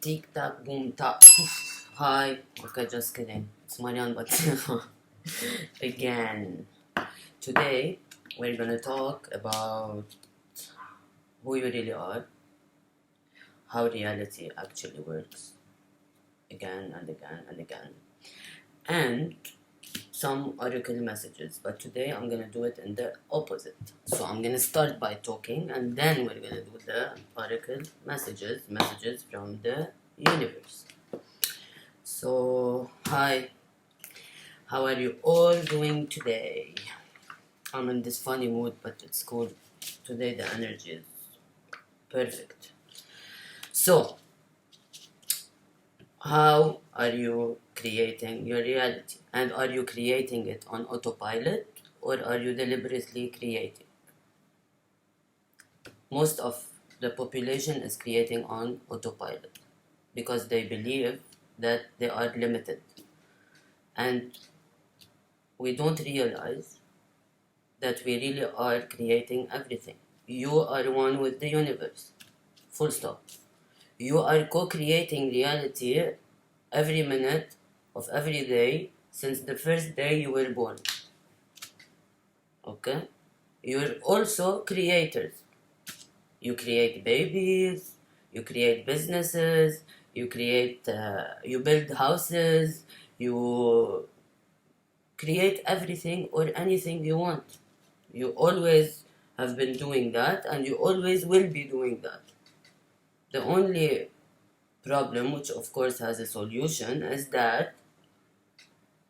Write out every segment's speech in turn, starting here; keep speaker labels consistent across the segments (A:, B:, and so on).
A: Tick tack boom tack. Hi. Okay, just kidding. It's Marian, but again. Today we're gonna talk about who you really are, how reality actually works, again and again and again, and some oracle messages. But today I'm gonna do it in the opposite. So I'm gonna start by talking, and then we're gonna do the oracle messages from the universe. So hi, how are you all doing today? I'm in this funny mood, but it's cool. Today the energy is perfect. So, how are you creating your reality? And are you creating it on autopilot, or are you deliberately creating? Most of the population is creating on autopilot because they believe that they are limited. And we don't realize that we really are creating everything. You are one with the universe. Full stop. You are co-creating reality every minute of every day since the first day you were born. Okay? You're also creators. You create babies, you create businesses, you build houses, you create everything or anything you want. You always have been doing that, and you always will be doing that. The only problem, which of course has a solution, is that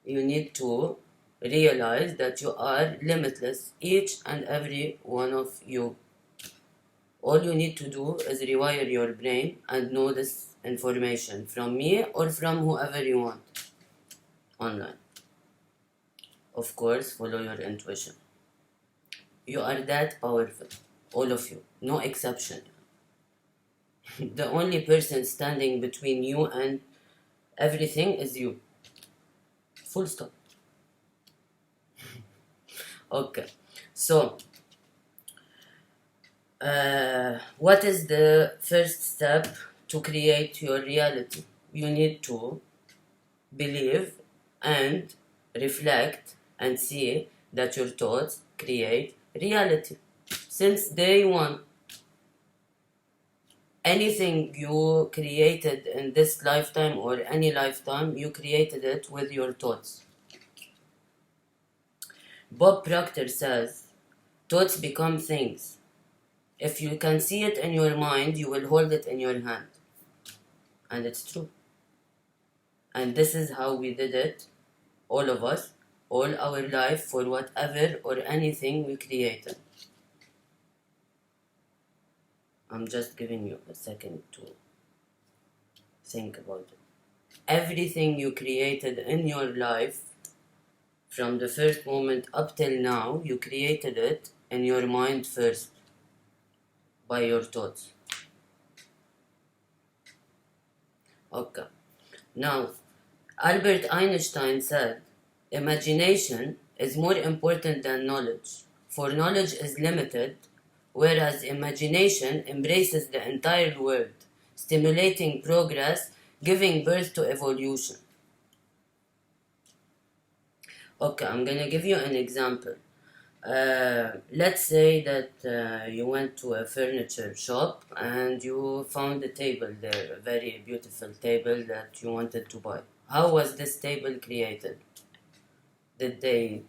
A: you need to realize that you are limitless, each and every one of you. All you need to do is rewire your brain and know this information from me or from whoever you want online. Of course, follow your intuition. You are that powerful, all of you, no exception. The only person standing between you and everything is you. Full stop. Okay, so what is the first step to create your reality? You need to believe and reflect and see that your thoughts create reality. Since day one, anything you created in this lifetime or any lifetime, you created it with your thoughts. Bob Proctor says, thoughts become things. If you can see it in your mind, you will hold it in your hand. And it's true. And this is how we did it, all of us, all our life, for whatever or anything we created. I'm just giving you a second to think about it. Everything you created in your life, from the first moment up till now, you created it in your mind first, by your thoughts. Okay. Now, Albert Einstein said, imagination is more important than knowledge, for knowledge is limited, whereas imagination embraces the entire world, stimulating progress, giving birth to evolution. Okay, I'm gonna give you an example. Let's say that you went to a furniture shop and you found a table there, a very beautiful table that you wanted to buy. How was this table created? Did they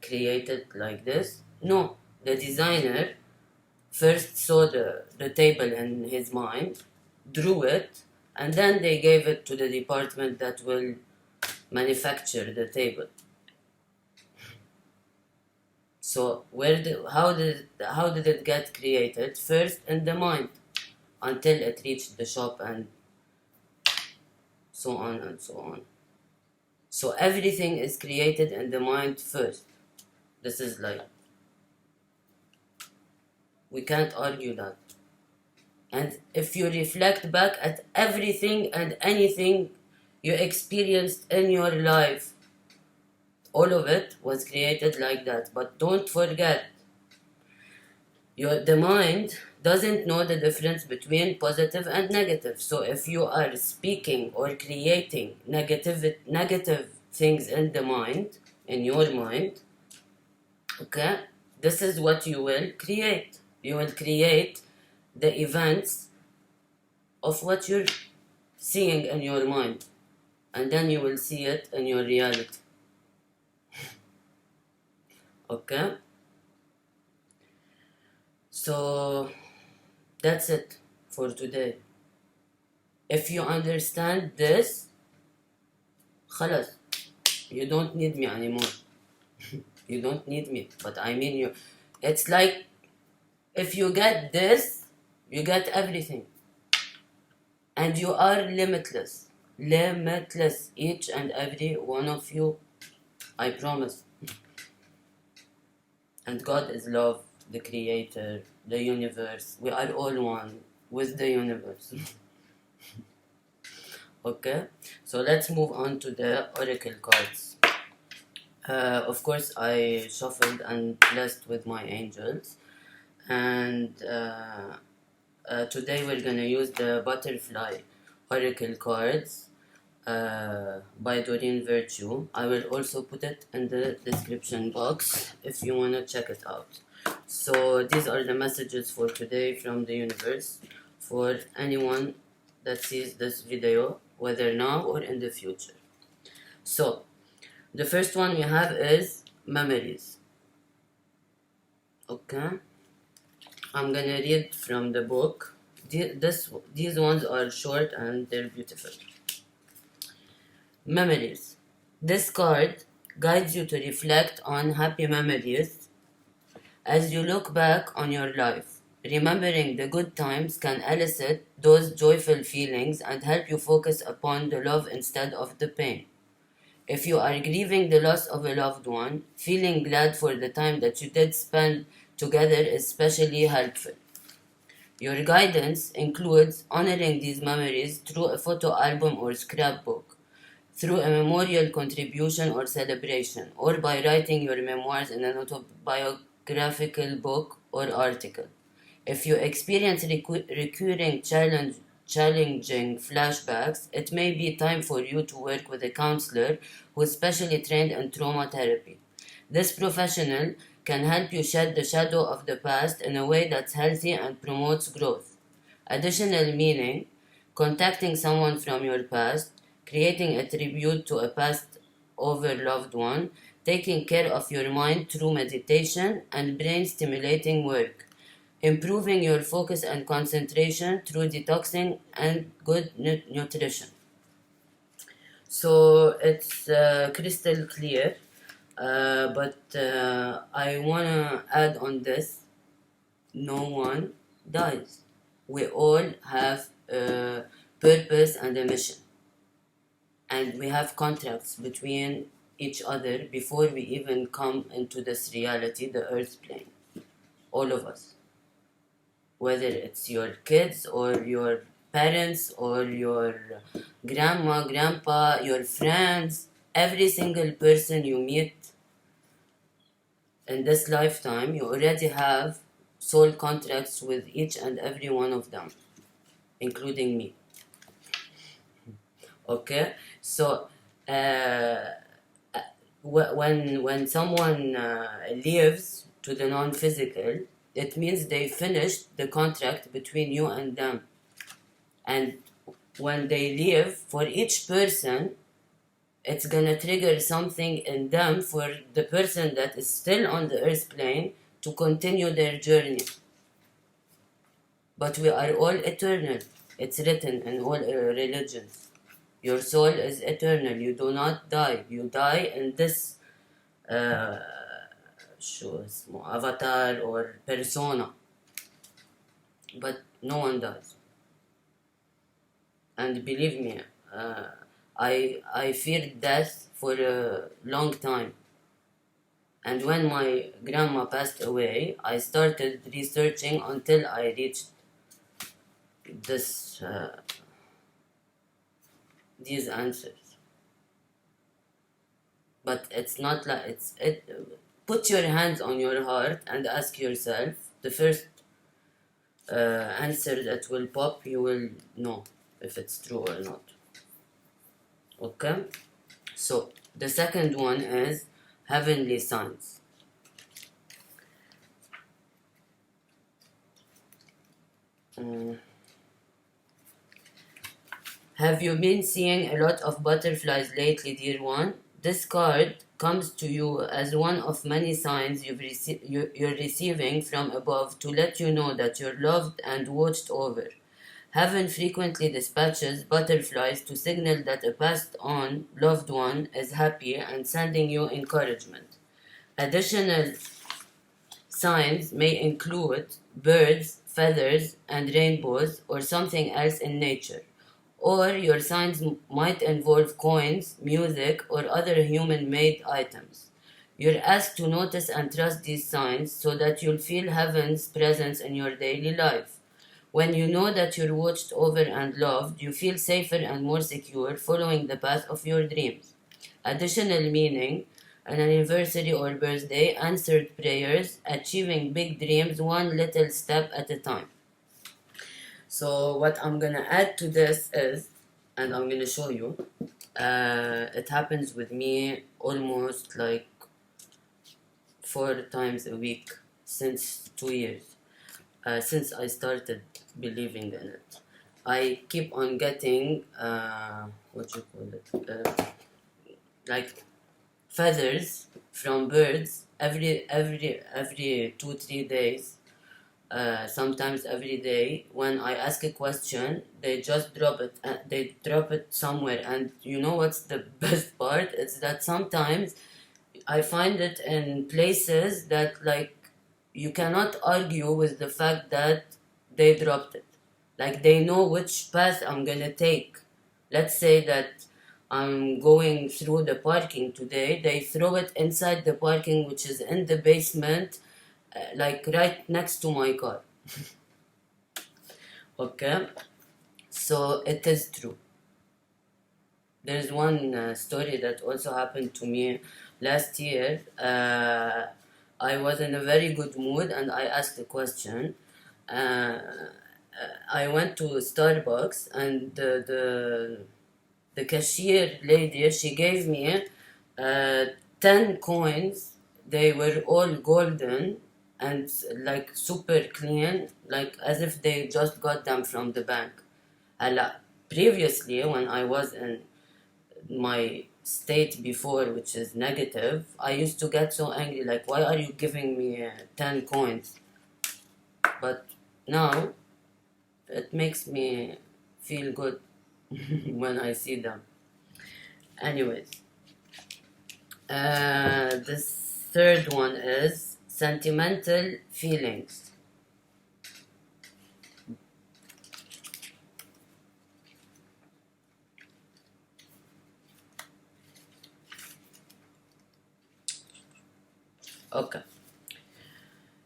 A: create it like this? No. The designer first saw the table in his mind, drew it, and then they gave it to the department that will manufacture the table. So how did it get created? First in the mind, until it reached the shop and so on and so on. So everything is created in the mind first. This is like, we can't argue that. And if you reflect back at everything and anything you experienced in your life, all of it was created like that. But don't forget, the mind doesn't know the difference between positive and negative. So if you are speaking or creating negative things in the mind, in your mind, okay, this is what you will create. You will create the events of what you're seeing in your mind, and then you will see it in your reality. Okay, so that's it for today. If you understand this, خلاص, you don't need me anymore. You don't need me, but I mean you. It's like if you get this, you get everything, and you are limitless. Limitless, each and every one of you, I promise. And God is love, the creator, the universe. We are all one with the universe. Okay, so let's move on to the oracle cards. Of course, I shuffled and blessed with my angels, and today we're gonna use the butterfly oracle cards by Doreen Virtue. I will also put it in the description box if you wanna check it out. So these are the messages for today from the universe for anyone that sees this video, whether now or in the future. So the first one we have is memories. Okay, I'm gonna read from the book. These ones are short and they're beautiful. Memories. This card guides you to reflect on happy memories as you look back on your life. Remembering the good times can elicit those joyful feelings and help you focus upon the love instead of the pain. If you are grieving the loss of a loved one, feeling glad for the time that you did spend together is especially helpful. Your guidance includes honoring these memories through a photo album or scrapbook, through a memorial contribution or celebration, or by writing your memoirs in an autobiographical book or article. If you experience recurring challenging flashbacks, it may be time for you to work with a counselor who is specially trained in trauma therapy. This professional can help you shed the shadow of the past in a way that's healthy and promotes growth. Additional meaning: contacting someone from your past, creating a tribute to a past over loved one, taking care of your mind through meditation and brain stimulating work, improving your focus and concentration through detoxing and good nutrition. So it's crystal clear, but I want to add on this: no one dies. We all have a purpose and a mission, and we have contracts between each other before we even come into this reality, the earth plane. All of us, whether it's your kids or your parents or your grandma, grandpa, your friends, every single person you meet in this lifetime, you already have soul contracts with each and every one of them, including me. Okay, so when someone leaves to the non-physical, it means they finished the contract between you and them. And when they leave, for each person, it's gonna trigger something in them for the person that is still on the earth plane to continue their journey. But we are all eternal. It's written in all religions. Your soul is eternal. You do not die. You die in this avatar or persona. But no one dies. And believe me, I feared death for a long time. And when my grandma passed away, I started researching until I reached these answers. But it's not like put your hands on your heart and ask yourself the first answer that will pop, you will know if it's true or not. Okay, so the second one is heavenly signs. Have you been seeing a lot of butterflies lately, dear one? This card comes to you as one of many signs you're receiving from above to let you know that you're loved and watched over. Heaven frequently dispatches butterflies to signal that a passed on loved one is happy and sending you encouragement. Additional signs may include birds, feathers, and rainbows, or something else in nature. Or your signs might involve coins, music, or other human-made items. You're asked to notice and trust these signs so that you'll feel heaven's presence in your daily life. When you know that you're watched over and loved, you feel safer and more secure following the path of your dreams. Additional meaning: an anniversary or birthday, answered prayers, achieving big dreams one little step at a time. So what I'm gonna add to this is, and I'm gonna show you, it happens with me almost like 4 times a week since 2 years, since I started believing in it. I keep on getting, like feathers from birds every 2-3 days. Sometimes every day. When I ask a question, they just drop it. They drop it somewhere. And you know what's the best part? It's that sometimes I find it in places that, like, you cannot argue with the fact that they dropped it. Like, they know which path I'm gonna take. Let's say that I'm going through the parking today. They throw it inside the parking, which is in the basement, like right next to my car. Okay, so it is true. There's one story that also happened to me last year. I was in a very good mood and I asked a question. I went to Starbucks and the cashier lady, she gave me 10 coins. They were all golden and like super clean, like as if they just got them from the bank. Previously, when I was in my state before, which is negative, I used to get so angry, like, why are you giving me 10 coins? But now it makes me feel good when I see them. Anyways, the third one is sentimental feelings. Okay.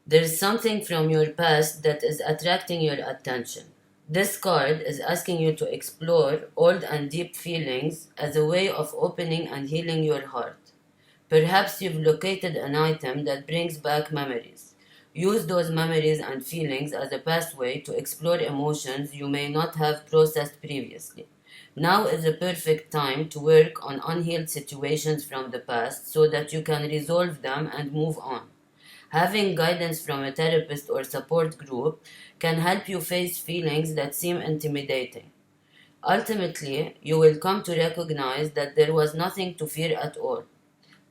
A: There's something from your past that is attracting your attention. This card is asking you to explore old and deep feelings as a way of opening and healing your heart. Perhaps you've located an item that brings back memories. Use those memories and feelings as a pathway to explore emotions you may not have processed previously. Now is the perfect time to work on unhealed situations from the past so that you can resolve them and move on. Having guidance from a therapist or support group can help you face feelings that seem intimidating. Ultimately, you will come to recognize that there was nothing to fear at all.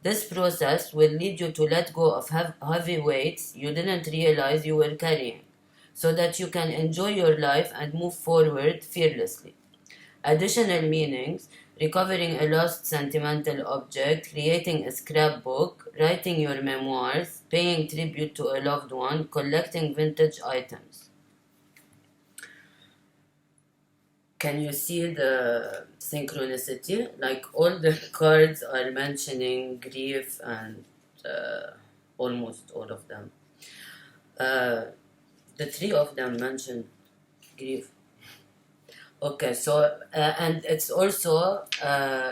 A: This process will lead you to let go of heavy weights you didn't realize you were carrying, so that you can enjoy your life and move forward fearlessly. Additional meanings: recovering a lost sentimental object, creating a scrapbook, writing your memoirs, paying tribute to a loved one, collecting vintage items. Can you see the synchronicity? Like, all the cards are mentioning grief and almost all of them. The 3 of them mentioned grief. Okay, so, and it's also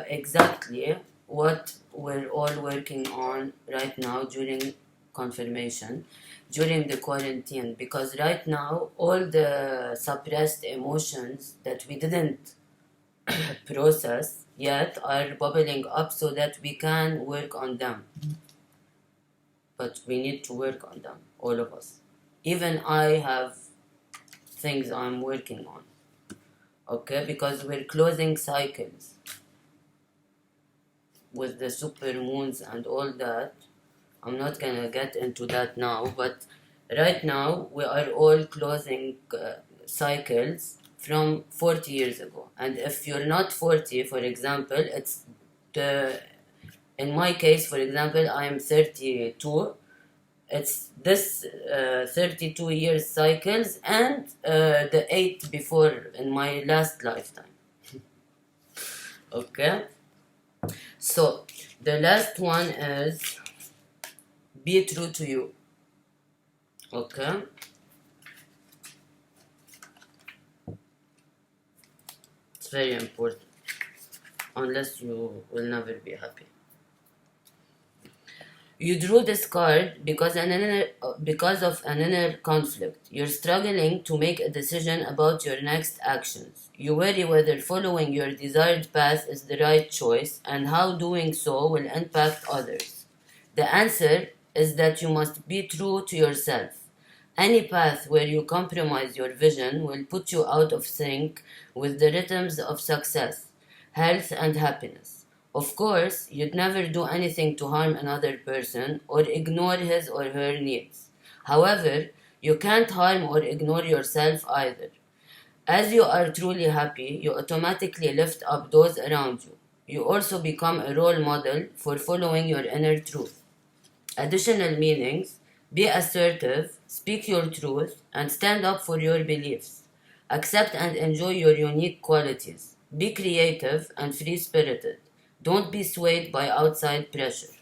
A: exactly what we're all working on right now during confirmation during the quarantine, because right now all the suppressed emotions that we didn't process yet are bubbling up so that we can work on them. But we need to work on them, all of us. Even I have things I'm working on, okay, because we're closing cycles with the super moons and all that. I'm not gonna get into that now, but right now we are all closing cycles from 40 years ago. And if you're not 40, for example, it's in my case, for example, I am 32. It's this 32 years cycles and the 8 before in my last lifetime. Okay? So, the last one is be true to you. Okay? It's very important. Unless you will never be happy. You drew this card because of an inner conflict. You're struggling to make a decision about your next actions. You worry whether following your desired path is the right choice and how doing so will impact others. The answer is that you must be true to yourself. Any path where you compromise your vision will put you out of sync with the rhythms of success, health, and happiness. Of course, you'd never do anything to harm another person or ignore his or her needs. However, you can't harm or ignore yourself either. As you are truly happy, you automatically lift up those around you. You also become a role model for following your inner truth. Additional meanings: be assertive, speak your truth, and stand up for your beliefs. Accept and enjoy your unique qualities. Be creative and free-spirited. Don't be swayed by outside pressure.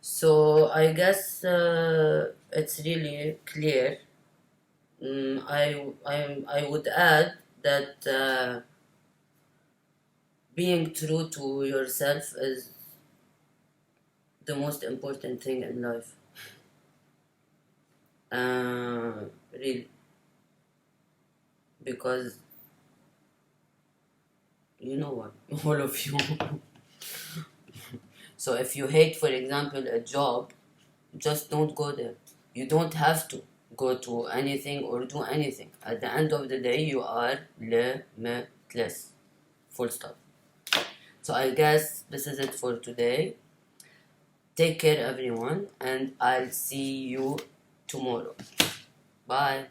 A: So I guess it's really clear. I would add that being true to yourself is the most important thing in life. Really, because you know what, all of you. So if you hate, for example, a job, just don't go there. You don't have to go to anything or do anything. At the end of the day, you are limitless. Full stop. So I guess this is it for today. Take care, everyone, and I'll see you tomorrow. Bye.